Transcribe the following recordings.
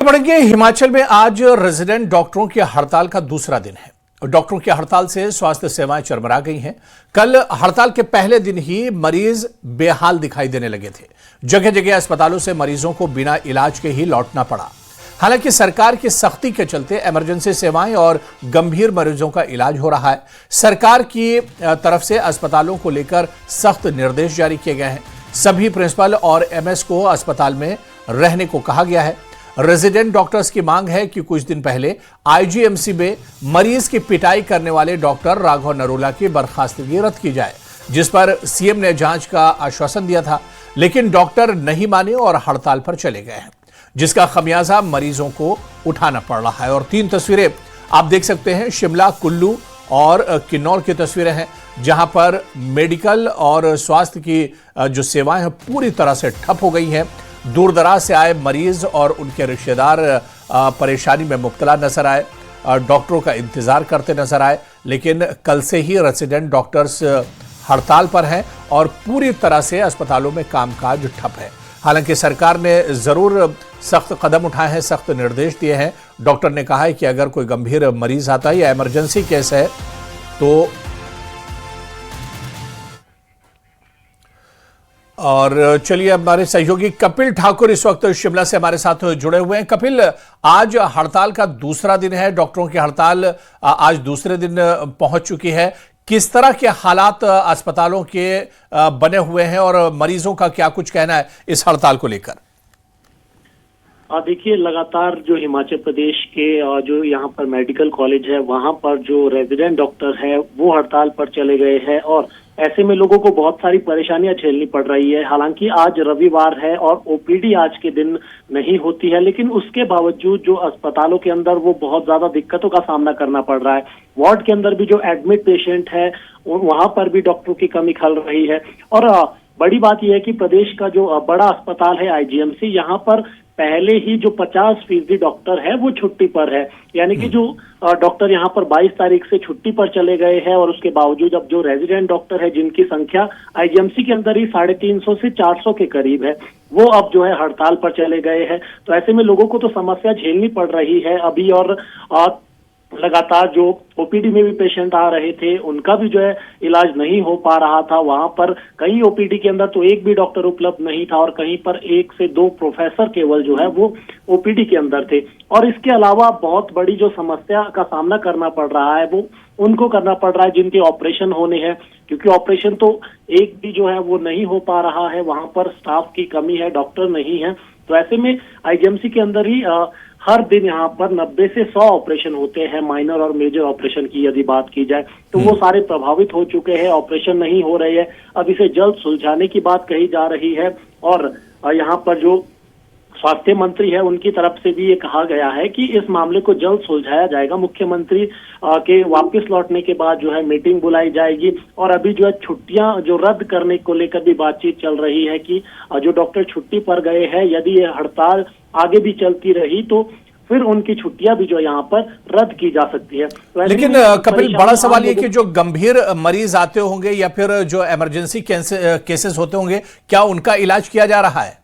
पड़ेंगे। हिमाचल में आज रेजिडेंट डॉक्टरों की हड़ताल का दूसरा दिन है। डॉक्टरों की हड़ताल से स्वास्थ्य सेवाएं चरमरा गई हैं। कल हड़ताल के पहले दिन ही मरीज बेहाल दिखाई देने लगे थे। जगह जगह अस्पतालों से मरीजों को बिना इलाज के ही लौटना पड़ा। हालांकि सरकार की सख्ती के चलते इमरजेंसी सेवाएं और गंभीर मरीजों का इलाज हो रहा है। सरकार की तरफ से अस्पतालों को लेकर सख्त निर्देश जारी किए गए हैं। सभी प्रिंसिपल और एमएस को अस्पताल में रहने को कहा गया है। रेजिडेंट डॉक्टर्स की मांग है कि कुछ दिन पहले आईजीएमसी में मरीज की पिटाई करने वाले डॉक्टर राघव नरोला की बर्खास्तगी रद्द की जाए, जिस पर सीएम ने जांच का आश्वासन दिया था, लेकिन डॉक्टर नहीं माने और हड़ताल पर चले गए हैं, जिसका खमियाजा मरीजों को उठाना पड़ रहा है। और 3 तस्वीरें आप देख सकते हैं। शिमला, कुल्लू और किन्नौर की तस्वीरें हैं, जहां पर मेडिकल और स्वास्थ्य की जो सेवाएं हैं पूरी तरह से ठप हो गई हैं। दूर दराज से आए मरीज और उनके रिश्तेदार परेशानी में मुब्तला नजर आए, डॉक्टरों का इंतजार करते नजर आए। लेकिन कल से ही रेजिडेंट डॉक्टर्स हड़ताल पर हैं और पूरी तरह से अस्पतालों में कामकाज ठप है। हालांकि सरकार ने जरूर सख्त कदम उठाए हैं, सख्त निर्देश दिए हैं। डॉक्टर ने कहा है कि अगर कोई गंभीर मरीज आता है या इमरजेंसी केस है तो और चलिए हमारे सहयोगी कपिल ठाकुर इस वक्त शिमला से हमारे साथ जुड़े हुए हैं। कपिल, आज हड़ताल का दूसरा दिन है। डॉक्टरों की हड़ताल आज दूसरे दिन पहुंच चुकी है। किस तरह के हालात अस्पतालों के बने हुए हैं और मरीजों का क्या कुछ कहना है इस हड़ताल को लेकर? देखिए, लगातार जो हिमाचल प्रदेश के जो यहाँ पर मेडिकल कॉलेज है वहां पर जो रेजिडेंट डॉक्टर है वो हड़ताल पर चले गए हैं और ऐसे में लोगों को बहुत सारी परेशानियां झेलनी पड़ रही है। हालांकि आज रविवार है और ओपीडी आज के दिन नहीं होती है, लेकिन उसके बावजूद जो अस्पतालों के अंदर वो बहुत ज्यादा दिक्कतों का सामना करना पड़ रहा है। वार्ड के अंदर भी जो एडमिट पेशेंट है वहां पर भी डॉक्टरों की कमी खल रही है। और बड़ी बात यह है कि प्रदेश का जो बड़ा अस्पताल है आईजीएमसी, यहाँ पर पहले ही जो 50% डॉक्टर है वो छुट्टी पर है। यानी कि जो डॉक्टर यहाँ पर 22 तारीख से छुट्टी पर चले गए हैं और उसके बावजूद अब जो रेजिडेंट डॉक्टर है जिनकी संख्या आईजीएमसी के अंदर ही 350 से 400 के करीब है, वो अब जो है हड़ताल पर चले गए हैं। तो ऐसे में लोगों को तो समस्या झेलनी पड़ रही है अभी। और लगातार जो ओपीडी में भी पेशेंट आ रहे थे उनका भी जो है इलाज नहीं हो पा रहा था। वहां पर कई ओपीडी के अंदर तो एक भी डॉक्टर उपलब्ध नहीं था और कहीं पर 1 से 2 प्रोफेसर केवल जो है वो ओपीडी के अंदर थे। और इसके अलावा बहुत बड़ी जो समस्या का सामना करना पड़ रहा है वो उनको करना पड़ रहा है जिनके ऑपरेशन होने हैं, क्योंकि ऑपरेशन तो एक भी जो है वो नहीं हो पा रहा है। वहां पर स्टाफ की कमी है, डॉक्टर नहीं है। तो ऐसे में आईजीएमसी के अंदर ही हर दिन यहाँ पर 90 से 100 ऑपरेशन होते हैं, माइनर और मेजर ऑपरेशन की यदि बात की जाए तो वो सारे प्रभावित हो चुके हैं, ऑपरेशन नहीं हो रहे हैं। अब इसे जल्द सुलझाने की बात कही जा रही है और यहाँ पर जो स्वास्थ्य मंत्री है उनकी तरफ से भी ये कहा गया है कि इस मामले को जल्द सुलझाया जाएगा। मुख्यमंत्री के वापस लौटने के बाद जो है मीटिंग बुलाई जाएगी और अभी जो है छुट्टियां जो रद्द करने को लेकर भी बातचीत चल रही है कि जो डॉक्टर छुट्टी पर गए हैं यदि ये हड़ताल आगे भी चलती रही तो फिर उनकी छुट्टियां भी जो यहाँ पर रद्द की जा सकती है। तो लेकिन कपिल, बड़ा सवाल ये कि जो गंभीर मरीज आते होंगे या फिर जो इमरजेंसी केसेस होते होंगे, क्या उनका इलाज किया जा रहा है?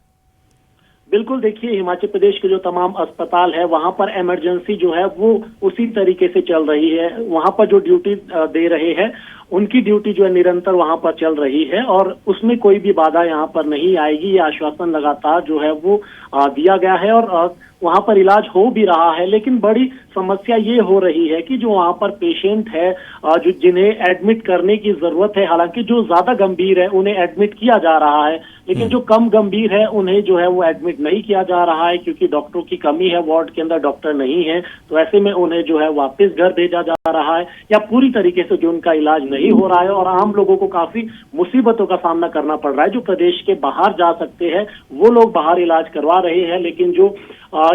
बिल्कुल, देखिए हिमाचल प्रदेश के जो तमाम अस्पताल है वहां पर इमरजेंसी जो है वो उसी तरीके से चल रही है। वहां पर जो ड्यूटी दे रहे हैं उनकी ड्यूटी जो है निरंतर वहां पर चल रही है और उसमें कोई भी बाधा यहाँ पर नहीं आएगी। ये आश्वासन लगातार जो है वो दिया गया है और वहां पर इलाज हो भी रहा है। लेकिन बड़ी समस्या ये हो रही है कि जो वहां पर पेशेंट है जो जिन्हें एडमिट करने की जरूरत है, हालांकि जो ज्यादा गंभीर है उन्हें एडमिट किया जा रहा है, लेकिन जो कम गंभीर है उन्हें जो है वो एडमिट नहीं किया जा रहा है क्योंकि डॉक्टरों की कमी है, वार्ड के अंदर डॉक्टर नहीं है। तो ऐसे में उन्हें जो है वापस घर भेजा जा रहा है या पूरी तरीके से जो उनका इलाज नहीं हो रहा है और आम लोगों को काफी मुसीबतों का सामना करना पड़ रहा है। जो प्रदेश के बाहर जा सकते हैं वो लोग बाहर इलाज करवा रहे हैं, लेकिन जो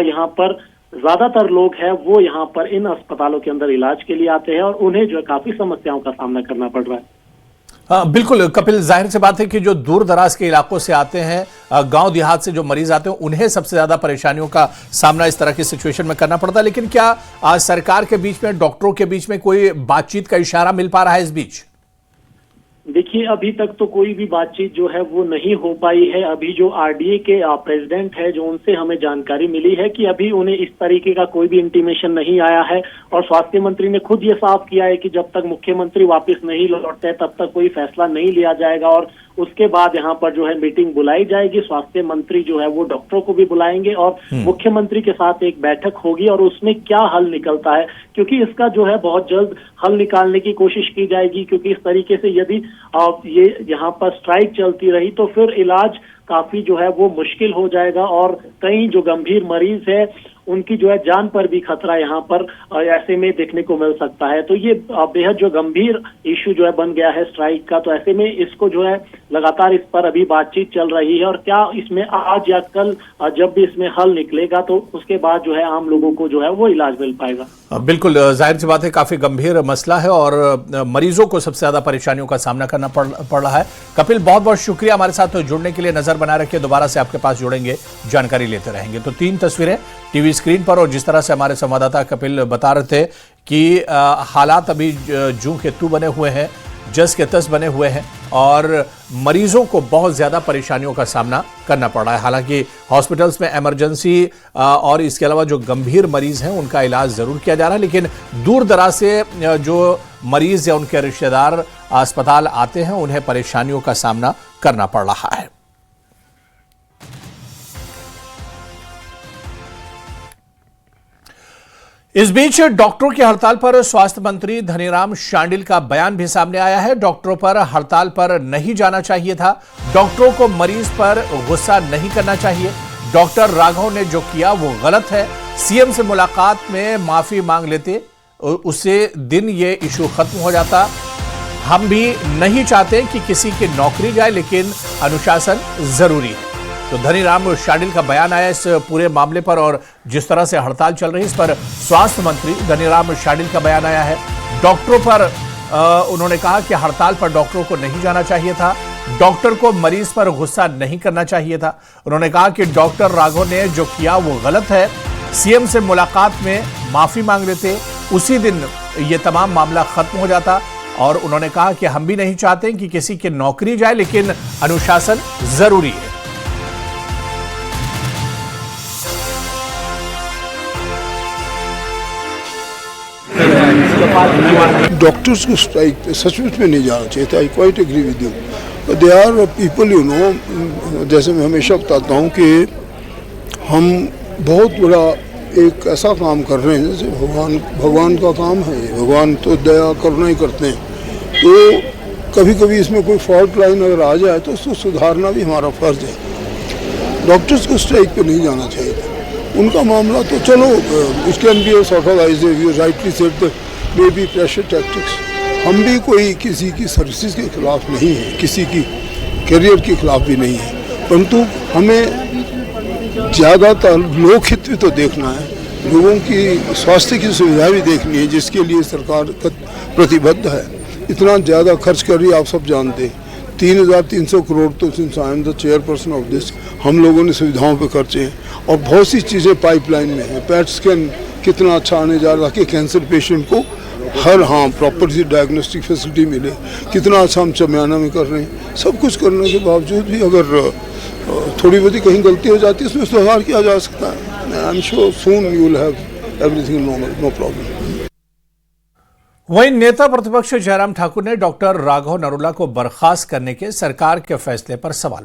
यहाँ पर ज्यादातर लोग हैं वो यहाँ पर इन अस्पतालों के अंदर इलाज के लिए आते हैं और उन्हें जो है काफी समस्याओं का सामना करना पड़ रहा है। बिल्कुल कपिल, जाहिर सी बात है कि जो दूर दराज के इलाकों से आते हैं, गांव देहात से जो मरीज आते हैं उन्हें सबसे ज्यादा परेशानियों का सामना इस तरह की सिचुएशन में करना पड़ता है। लेकिन क्या सरकार के बीच में, डॉक्टरों के बीच में कोई बातचीत का इशारा मिल पा रहा है इस बीच? देखिए, अभी तक तो कोई भी बातचीत जो है वो नहीं हो पाई है। अभी जो आरडीए के प्रेसिडेंट है, जो उनसे हमें जानकारी मिली है कि अभी उन्हें इस तरीके का कोई भी इंटीमेशन नहीं आया है और स्वास्थ्य मंत्री ने खुद ये साफ किया है कि जब तक मुख्यमंत्री वापस नहीं लौटते तब तक कोई फैसला नहीं लिया जाएगा और उसके बाद यहाँ पर जो है मीटिंग बुलाई जाएगी। स्वास्थ्य मंत्री जो है वो डॉक्टरों को भी बुलाएंगे और मुख्यमंत्री के साथ एक बैठक होगी और उसमें क्या हल निकलता है, क्योंकि इसका जो है बहुत जल्द हल निकालने की कोशिश की जाएगी। क्योंकि इस तरीके से यदि ये यहाँ पर स्ट्राइक चलती रही तो फिर इलाज काफी जो है वो मुश्किल हो जाएगा और कई जो गंभीर मरीज है उनकी जो है जान पर भी खतरा यहाँ पर ऐसे में देखने को मिल सकता है। तो ये बेहद जो गंभीर इश्यू जो है बन गया है स्ट्राइक का। तो ऐसे में इसको जो है लगातार इस पर अभी बातचीत चल रही है और क्या इसमें आज या कल जब भी इसमें हल निकलेगा तो उसके बाद जो है आम लोगों को जो है वो इलाज मिल पाएगा। बिल्कुल, जाहिर सी बात है, काफी गंभीर मसला है और मरीजों को सबसे ज्यादा परेशानियों का सामना करना पड़ रहा है। कपिल, बहुत बहुत शुक्रिया हमारे साथ जुड़ने के लिए। नजर बनाए रखिए, दोबारा से आपके पास जुड़ेंगे, जानकारी लेते रहेंगे। तो 3 तस्वीरें टीवी स्क्रीन पर और जिस तरह से हमारे संवाददाता कपिल बता रहे थे कि हालात अभी जूं के तू बने हुए हैं, जस के तस बने हुए हैं और मरीजों को बहुत ज्यादा परेशानियों का सामना करना पड़ रहा है। हालांकि हॉस्पिटल्स में इमरजेंसी और इसके अलावा जो गंभीर मरीज हैं उनका इलाज जरूर किया जा रहा है, लेकिन दूर दराज से जो मरीज या उनके रिश्तेदार अस्पताल आते हैं उन्हें परेशानियों का सामना करना पड़ रहा है। इस बीच डॉक्टरों की हड़ताल पर स्वास्थ्य मंत्री धनीराम शांडिल का बयान भी सामने आया है। डॉक्टरों पर हड़ताल पर नहीं जाना चाहिए था, डॉक्टरों को मरीज पर गुस्सा नहीं करना चाहिए, डॉक्टर राघव ने जो किया वो गलत है, सीएम से मुलाकात में माफी मांग लेते उसी दिन ये इशू खत्म हो जाता। हम भी नहीं चाहते कि किसी की नौकरी जाए, लेकिन अनुशासन जरूरी है। तो धनीराम शांडिल का बयान आया इस पूरे मामले पर और जिस तरह से हड़ताल चल रही है इस पर स्वास्थ्य मंत्री धनीराम शांडिल का बयान आया है। डॉक्टरों पर उन्होंने कहा कि हड़ताल पर डॉक्टरों को नहीं जाना चाहिए था, डॉक्टर को मरीज पर गुस्सा नहीं करना चाहिए था। उन्होंने कहा कि डॉक्टर राघव ने जो किया वो गलत है, सीएम से मुलाकात में माफी मांग लेते उसी दिन ये तमाम मामला खत्म हो जाता। और उन्होंने कहा कि हम भी नहीं चाहते कि किसी की नौकरी जाए, लेकिन अनुशासन जरूरी है। डॉक्टर्स को स्ट्राइक पे सचमुच में नहीं जाना चाहिए था। I quite agree with you. They are people, you know, जैसे मैं हमेशा बताता हूँ कि हम बहुत बड़ा एक ऐसा काम कर रहे हैं जैसे भगवान का काम है। भगवान तो दया करना ही करते हैं, तो कभी कभी इसमें कोई फॉल्ट लाइन अगर आ जाए तो उसको सुधारना भी हमारा फर्ज है। डॉक्टर्स को स्ट्राइक पे नहीं जाना चाहिए था। उनका मामला तो चलो, it can be sort of as you rightly said the baby pressure tactics. हम भी कोई किसी की सर्विसेज के खिलाफ नहीं है, किसी की करियर के खिलाफ भी नहीं है, परंतु हमें ज़्यादातर लोकहित भी तो देखना है, लोगों की स्वास्थ्य की सुविधा भी देखनी है, जिसके लिए सरकार प्रतिबद्ध है। इतना ज़्यादा खर्च कर रही है, आप सब जानते हैं। 3,300 करोड़ तो since I am the chairperson of this हम लोगों ने सुविधाओं पे खर्चे हैं और बहुत सी चीज़ें पाइपलाइन में हैं। पैट स्कैन कितना अच्छा आने जा रहा है कि कैंसर पेशेंट को हर प्रॉपर सी डायग्नोस्टिक फैसिलिटी मिले। कितना अच्छा हम चमियाना में कर रहे हैं। सब कुछ करने के बावजूद भी अगर थोड़ी बहुत कहीं गलती हो जाती है उसमें सुधार किया जा सकता है। I am sure soon you will have everything normal, no problem. वहीं नेता प्रतिपक्ष जयराम ठाकुर ने डॉक्टर राघव नरूला को बर्खास्त करने के सरकार के फैसले पर सवाल